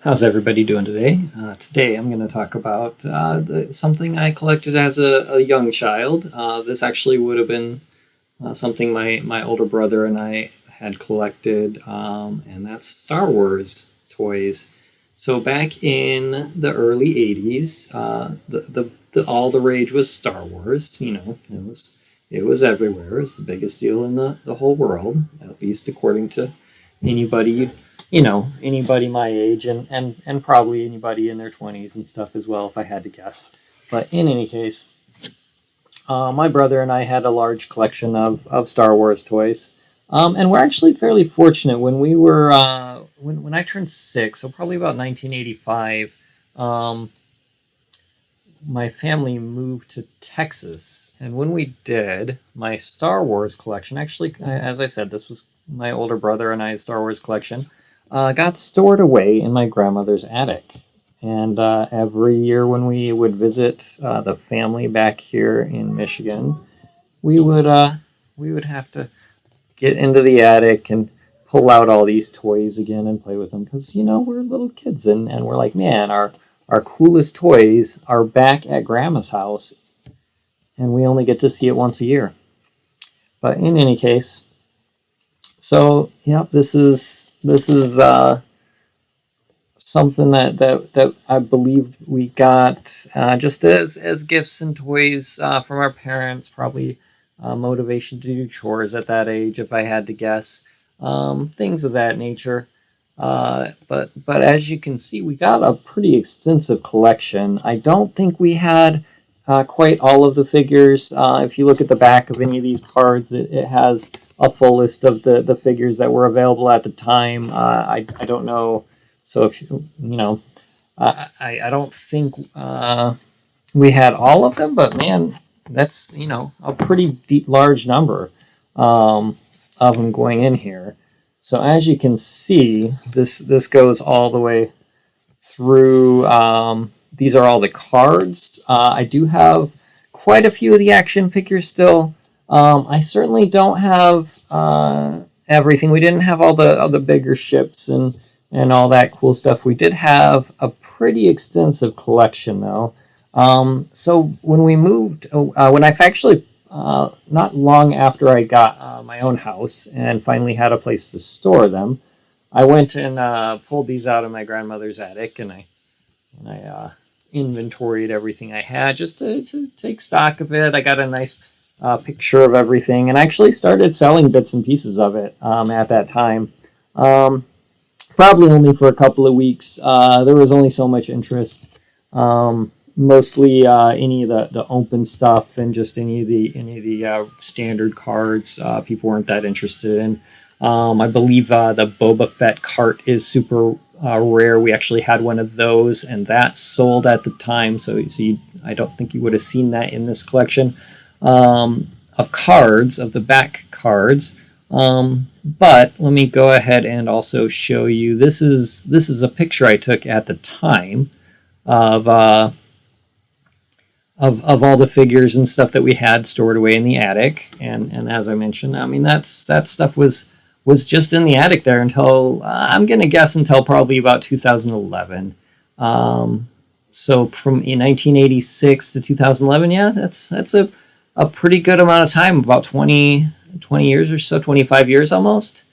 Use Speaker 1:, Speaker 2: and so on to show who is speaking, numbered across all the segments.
Speaker 1: How's everybody doing today? Today I'm going to talk about something I collected as a young child. This actually would have been something my older brother and I had collected, and that's Star Wars toys. So back in the early 80s, all the rage was Star Wars. It was everywhere. It was the biggest deal in the whole world, at least according to anybody anybody my age and probably anybody in their 20s and stuff as well, if I had to guess. But in any case, my brother and I had a large collection of Star Wars toys. And we're actually fairly fortunate. When we were when I turned 6, so probably about 1985, my family moved to Texas. And when we did, my Star Wars collection, actually, as I said, this was my older brother and I's Star Wars collection, got stored away in my grandmother's attic. And every year when we would visit the family back here in Michigan, we would have to get into the attic and pull out all these toys again and play with them because we're little kids and we're like, man, our coolest toys are back at Grandma's house, and we only get to see it once a year. But in any case, so yep, this is something that I believe we got just as gifts and toys from our parents, probably motivation to do chores at that age, if I had to guess, things of that nature. But as you can see, we got a pretty extensive collection. I don't think we had quite all of the figures. If you look at the back of any of these cards, it has a full list of the figures that were available at the time. I don't know. So if I don't think we had all of them, but man, that's a pretty large number of them going in here. So as you can see, this goes all the way through. These are all the cards. I do have quite a few of the action figures still. I certainly don't have everything. We didn't have all the bigger ships and all that cool stuff. We did have a pretty extensive collection though. So when we moved, when I actually not long after I got my own house and finally had a place to store them, I went and pulled these out of my grandmother's attic, and I inventoried everything I had just to take stock of it. I got a nice picture of everything, and actually started selling bits and pieces of it at that time. Probably only for a couple of weeks. There was only so much interest. Mostly any of the open stuff and just any of the standard cards people weren't that interested in. I believe the Boba Fett cart is super rare. We actually had one of those, and that sold at the time. So I don't think you would have seen that in this collection of cards, of the back cards. But let me go ahead and also show you. This is a picture I took at the time of all the figures and stuff that we had stored away in the attic. And as I mentioned, I mean, that stuff was just in the attic there until, I'm going to guess, until probably about 2011. So from 1986 to 2011, yeah, that's a pretty good amount of time, about 20 years or so, 25 years almost,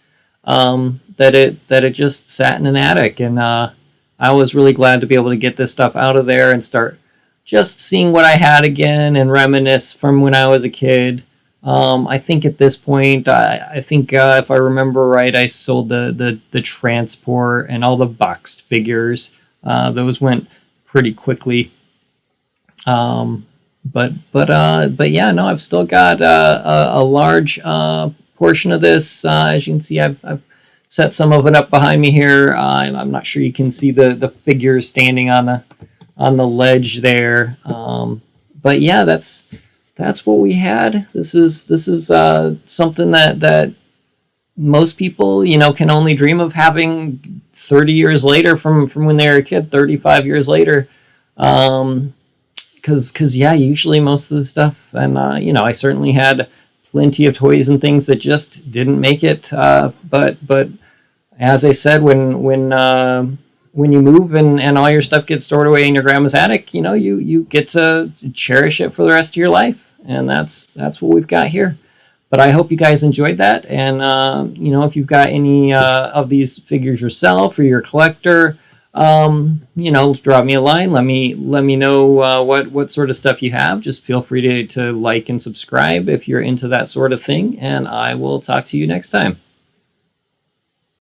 Speaker 1: that it just sat in an attic. And I was really glad to be able to get this stuff out of there and start just seeing what I had again and reminisce from when I was a kid. I think at this point, I think if I remember right, I sold the transport and all the boxed figures. Those went pretty quickly. But yeah, no, I've still got a large portion of this. As you can see, I've set some of it up behind me here. I'm not sure you can see the figures standing on the ledge there. But yeah, that's what we had. This is something that most people can only dream of having 30 years later from when they were a kid, 35 years later. Because yeah, usually most of the stuff, and I certainly had plenty of toys and things that just didn't make it. But as I said, when when you move and all your stuff gets stored away in your grandma's attic, you know, you get to cherish it for the rest of your life. And that's what we've got here. But I hope you guys enjoyed that. And, you know, if you've got any of these figures yourself or you're a collector, you know, drop me a line. Let me know what sort of stuff you have. Just feel free to like and subscribe if you're into that sort of thing. And I will talk to you next time.